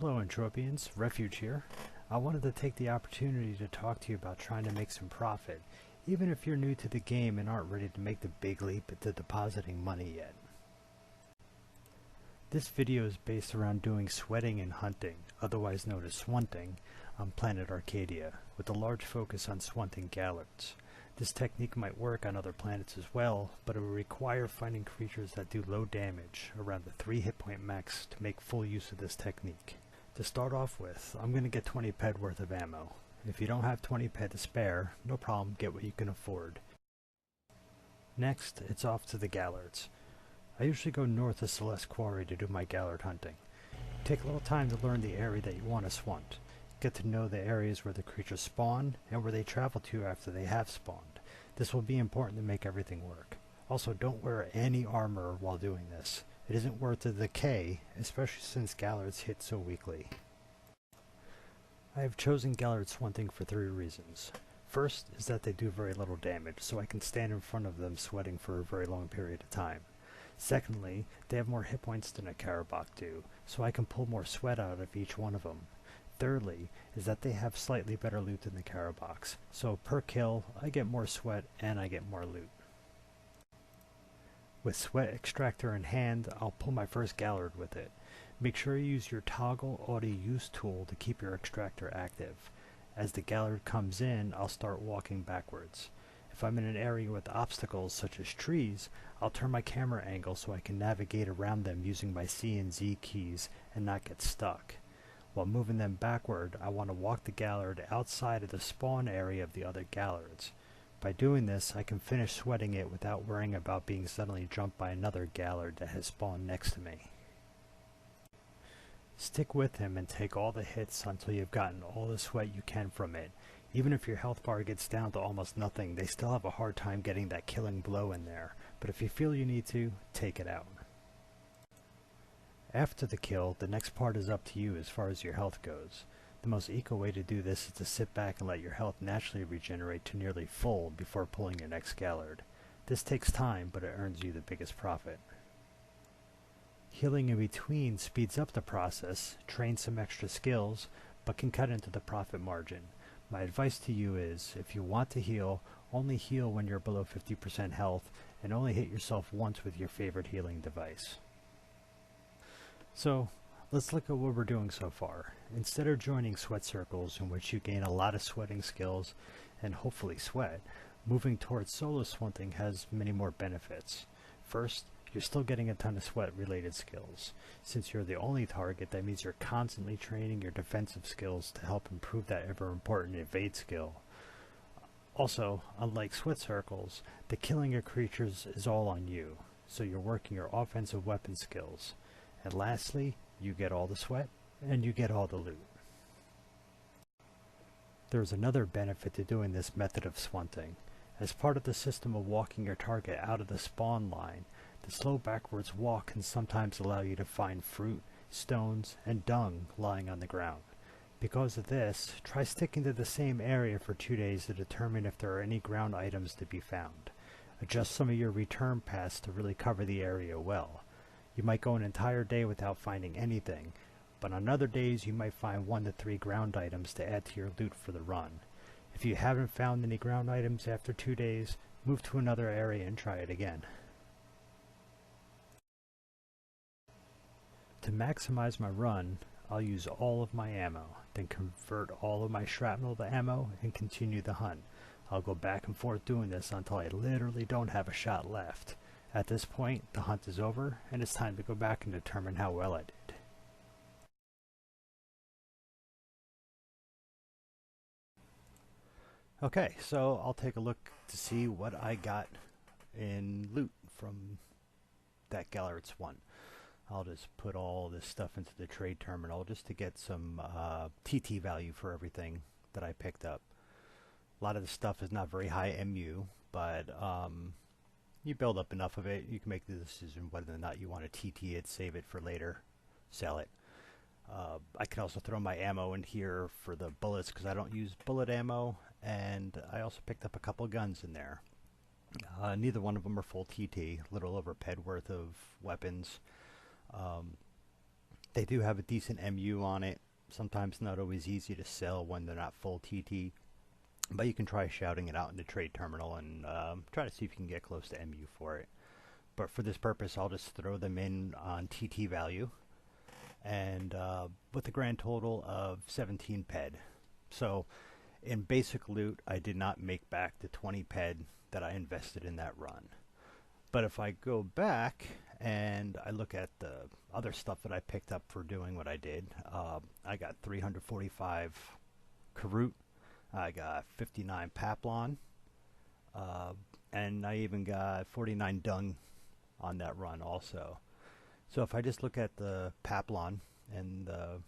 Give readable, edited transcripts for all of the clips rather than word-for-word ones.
Hello Entropians, Refuge here. I wanted to take the opportunity to talk to you about trying to make some profit, even if you're new to the game and aren't ready to make the big leap into depositing money yet. This video is based around doing sweating and hunting, otherwise known as swunting, on planet Arcadia, with a large focus on swunting gallards. This technique might work on other planets as well, but it will require finding creatures that do low damage, around the 3 hit point max, to make full use of this technique. To start off with, I'm going to get 20 ped worth of ammo. If you don't have 20 ped to spare, no problem, get what you can afford. Next, it's off to the gallards. I usually go north of Celeste Quarry to do my gallard hunting. Take a little time to learn the area that you want to swunt. Get to know the areas where the creatures spawn and where they travel to after they have spawned. This will be important to make everything work. Also, don't wear any armor while doing this. It isn't worth the decay, especially since gallards hit so weakly. I have chosen gallard swunting for 3 reasons. First is that they do very little damage, so I can stand in front of them sweating for a very long period of time. Secondly, they have more hit points than a Karabakh do, so I can pull more sweat out of each one of them. Thirdly, is that they have slightly better loot than the Karabakhs, so per kill, I get more sweat and I get more loot. With Sweat Extractor in hand, I'll pull my first gallard with it. Make sure you use your toggle auto use tool to keep your extractor active. As the gallard comes in, I'll start walking backwards. If I'm in an area with obstacles such as trees, I'll turn my camera angle so I can navigate around them using my C and Z keys and not get stuck. While moving them backward, I want to walk the gallard outside of the spawn area of the other gallards. By doing this, I can finish sweating it without worrying about being suddenly jumped by another gallard that has spawned next to me. Stick with him and take all the hits until you've gotten all the sweat you can from it. Even if your health bar gets down to almost nothing, they still have a hard time getting that killing blow in there, but if you feel you need to, take it out. After the kill, the next part is up to you as far as your health goes. The most eco way to do this is to sit back and let your health naturally regenerate to nearly full before pulling your next gallard. This takes time, but it earns you the biggest profit. Healing in between speeds up the process, trains some extra skills, but can cut into the profit margin. My advice to you is, if you want to heal, only heal when you're below 50% health, and only hit yourself once with your favorite healing device. So, let's look at what we're doing so far. Instead of joining sweat circles in which you gain a lot of sweating skills and hopefully sweat, moving towards solo swunting has many more benefits. First, you're still getting a ton of sweat related skills. Since you're the only target, that means you're constantly training your defensive skills to help improve that ever important evade skill. Also, unlike sweat circles, the killing of creatures is all on you, so you're working your offensive weapon skills. And lastly, you get all the sweat, and you get all the loot. There's another benefit to doing this method of swunting. As part of the system of walking your target out of the spawn line, the slow backwards walk can sometimes allow you to find fruit, stones, and dung lying on the ground. Because of this, try sticking to the same area for 2 days to determine if there are any ground items to be found. Adjust some of your return paths to really cover the area well. You might go an entire day without finding anything, but on other days you might find 1 to 3 ground items to add to your loot for the run. If you haven't found any ground items after 2 days, move to another area and try it again. To maximize my run, I'll use all of my ammo, then convert all of my shrapnel to ammo and continue the hunt. I'll go back and forth doing this until I literally don't have a shot left. At this point, the hunt is over, and it's time to go back and determine how well I did. Okay, so I'll take a look to see what I got in loot from that gallard swunt. I'll just put all this stuff into the trade terminal just to get some TT value for everything that I picked up. A lot of the stuff is not very high MU, but you build up enough of it, you can make the decision whether or not you want to TT it, save it for later, sell it. I can also throw my ammo in here for the bullets because I don't use bullet ammo, and I also picked up a couple guns in there. Neither one of them are full TT, a little over ped worth of weapons. They do have a decent MU on it. Sometimes not always easy to sell when they're not full TT. But you can try shouting it out in the trade terminal and try to see if you can get close to MU for it. But for this purpose, I'll just throw them in on TT value. And with a grand total of 17 ped. So in basic loot, I did not make back the 20 ped that I invested in that run. But if I go back and I look at the other stuff that I picked up for doing what I did, I got 345 Karut, I got 59 Paplon, and I even got 49 Dung on that run also. So if I just look at the Paplon and the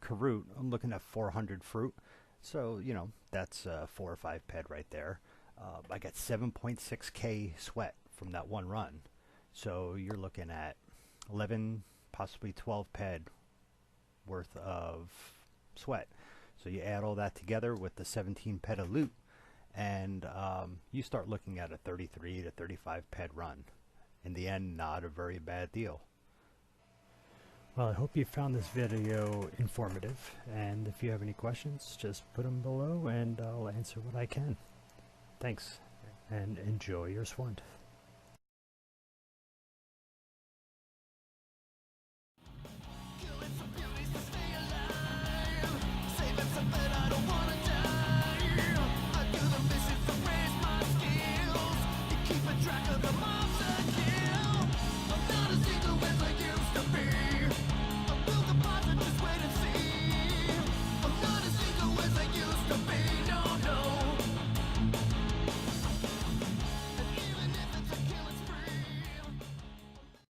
Karut, I'm looking at 400 fruit. So, you know, that's 4 or 5 ped right there. I got 7.6k sweat from that one run. So you're looking at 11, possibly 12 ped worth of sweat. So you add all that together with the 17 ped of loot, and you start looking at a 33 to 35 ped run. In the end, not a very bad deal. Well, I hope you found this video informative, and if you have any questions, just put them below and I'll answer what I can. Thanks, and enjoy your Swunt.